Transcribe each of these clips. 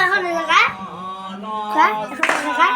এখন এলাকা এখন এলাকা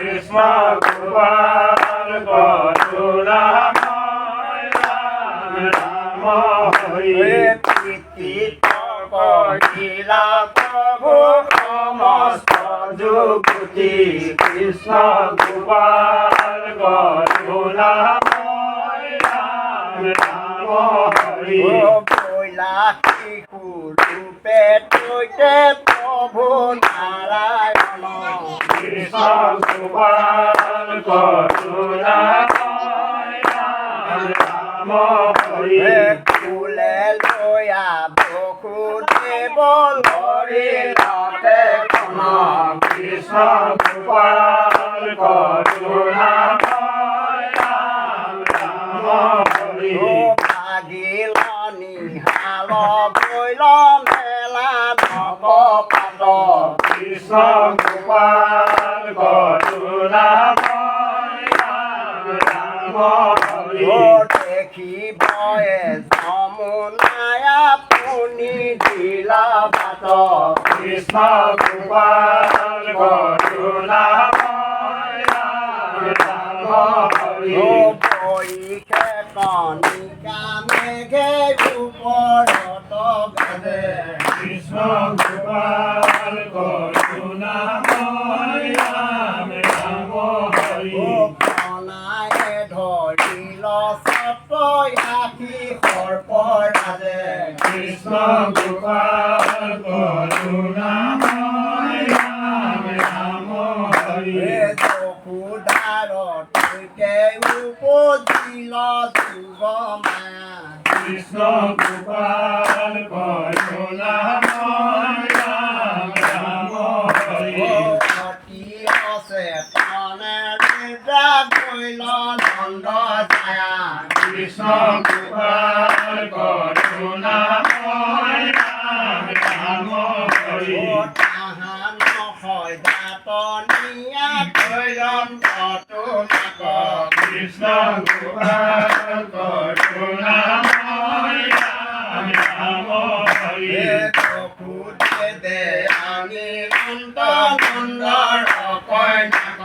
Krishna Gopal Gopal Ram Ram Hari প্রীতি কহিলা প্রভু সমস্ত যুগতি কৃষ্ণ গোপাল করুণাময় রাম রাম হরি বইলা শিশু রূপে তৈতে প্রভু নারায়ণ কৃষ্ণ গোপাল করুণাময় রাম রাম হরি ফুলে লয়া বসুদেৱ লৰিলতে কৃষ্ণ গোপাল করুণাময় রাম রাম হরি ভাগিলনি হাল বৈল মেলা নৱ কৃষ্ণ গোপাল করুণাময় রাম রাম হরি দেখি ভয়ে যমুনায়া পুনি দিলা বাট কৃষ্ণ গোপাল করুণাময় রাম রাম হরি বৈষে কণিকা মেঘে ওপৰত গাজে কৃষ্ণ গোপাল করুণাময় রাম রাম হরি প্ৰণায়ে ধৰিল চত্ৰ আখি সৰ্প ৰাজে কৃষ্ণ গোপাল করুণাময় রাম রাম হরি যশোদাৰ তুকে উপজিল যুগ মায়া কৃষ্ণ গোপাল করুণাময় রাম রাম হরি অতি আছে প্ৰাণে নিদ্ৰা গৈল নন্দ ছায়া কৃষ্ণ গোপাল করুণাময় রাম রাম হরি তাহান হয় জাত নিয়া কৈলন তোমাক কৃষ্ণ গোপাল করুণাময় রাম রাম হরি যশোদে দে আমি নন্দ নন্দৰ কন্যাক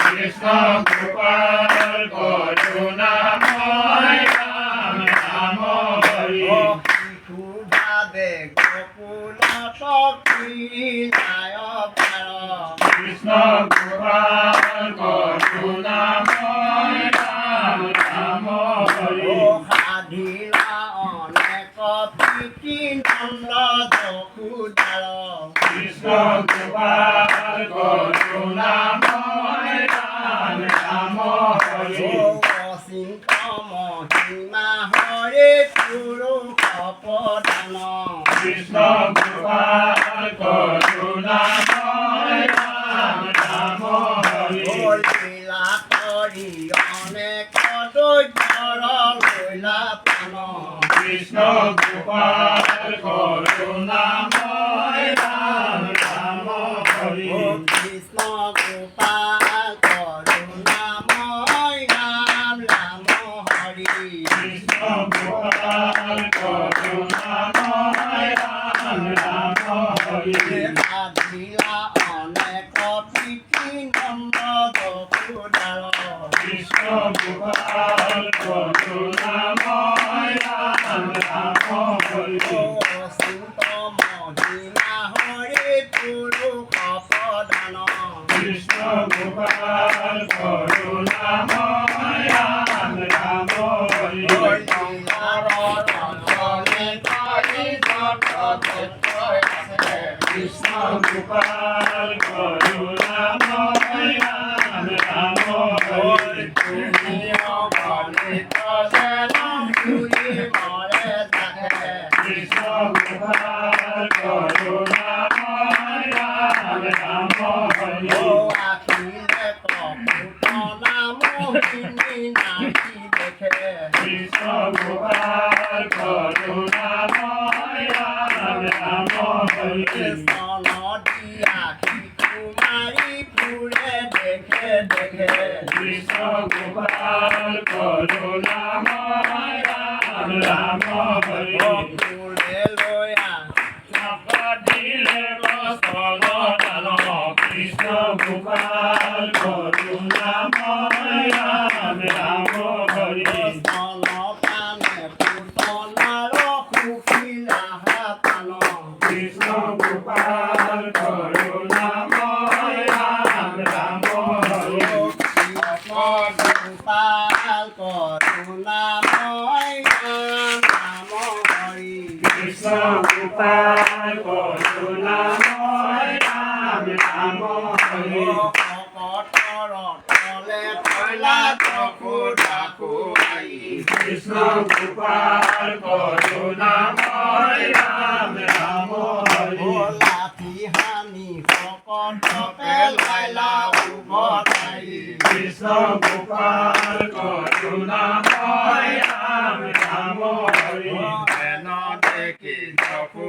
কৃষ্ণ গোপাল করুণাময় রাম রাম হরি শিশুবাদে গোকুলত ক্ৰীড়ায় পাৰ কৃষ্ণ গোপাল করুণাময় রাম রাম হরি সাধিলা অনেক প্ৰীতি নন্দ যশোদাৰ কৃষ্ণ গোপাল করুণাময় রাম রাম হরি অচিন্ত মহিমা হৰে পুৰুষ প্ৰধান কৃষ্ণ গোপাল করুণাময় রাম রাম হরি লীলা কৰি অনেক দৈত্যৰ লৈলা প্ৰাণ কৃষ্ণ গোপাল করুণাময় রাম রাম হরি কৃষ্ণ গোপাল করুণাময় ৰাম ৰাম হৰি কৃষ্ণ গোপাল করুণাময় রাম রাম হরি সাধিলা অনেক প্ৰীতি নন্দ যশোদাৰ কৃষ্ণ গোপাল করুণাময় রাম রাম হরি অচিন্ত মহিমা হৰে পুৰুষ প্ৰধান কৃষ্ণ গোপাল করুণাময় রাম রাম হরি কৃষ্ণ গোপাল করুণাময় রাম রাম হরি কৃষ্ণ গোপাল করুণাময় রাম রাম হরি কৃষ্ণ গোপাল করুণাময় রাম রাম হরি কৃষ্ণ গোপাল করুণাময় রাম রাম হরি দিলে বস্তন দান কৃষ্ণ গোপাল করুণাময় রাম রাম হরি পানে পুতন গোপাল করুণাময় রাম রাম হরি ভকতৰ তলে থৈলা চকু ডাকু আই কৃষ্ণ গোপাল করুণাময় রাম রাম হরি লাঠি হানি ভকত পেলাইলা উভতাই কৃষ্ণ গোপাল করুণাময় রাম রাম হরি হেন দেখি চকু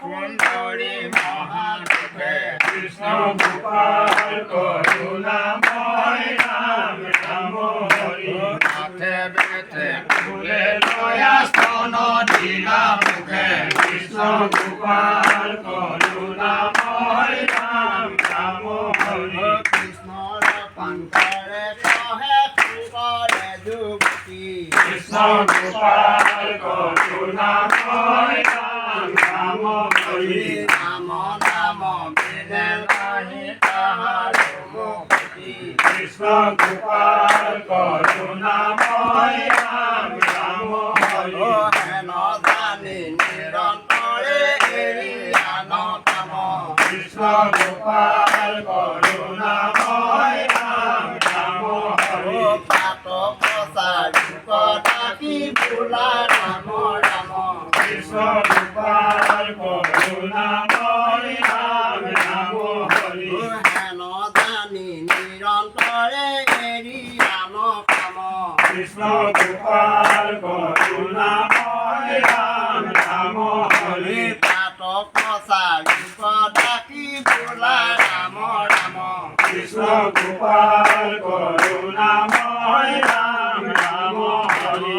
সুন্দৰী মহাদুখে কৃষ্ণ গোপাল করুণাময় রাম রাম হরি হাতে বেতে ফুলে লয়া স্তন দিলা মুখে কৃষ্ণ গোপাল করুণাময় রাম রাম হরি কৃষ্ণৰ পান্তৰে কহে শংকৰে যুৱতী কৃষ্ণ গোপাল করুণাময় রাম রাম হরি নাম নাম বিনে নাহি তাহাৰ মুক্তি কৃষ্ণ গোপাল করুণাময় রাম রাম হরি হেন জানি নিৰন্তৰে এৰি আন কাম কৃষ্ণ গোপাল করুণাময় রাম রাম হরি পাত প্ৰচাৰি কটাকি বোলা ৰাম ৰাম কৃষ্ণ গোপাল করুণাময় রাম রাম হরি হেন জানি নিৰন্তৰে এৰি আন কাম কৃষ্ণ গোপাল করুণাময় রাম রাম হরি পাত প্ৰচাৰি কটাকি বোলা ৰাম ৰাম কৃষ্ণ গোপাল করুণাময় রাম রাম হরি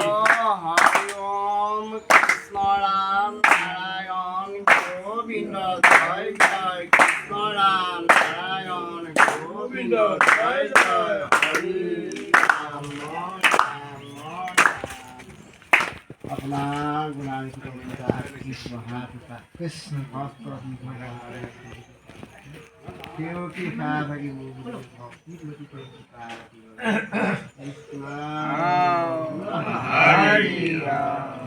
হৰি ওম কৃষ্ণ ৰাম নাৰায়ণ গোবিন্দ জয় জয় কৃষ্ণ ৰাম নাৰায়ণ গোবিন্দ জয় জয় হৰি ৰাম ৰাম আপোনাৰ গুণান্বিত কৃষ্ণ কৃষ্ণ কেউ কি খা থাকি ভক্তি প্ৰতি কৃষ্ণ হৰি ৰাম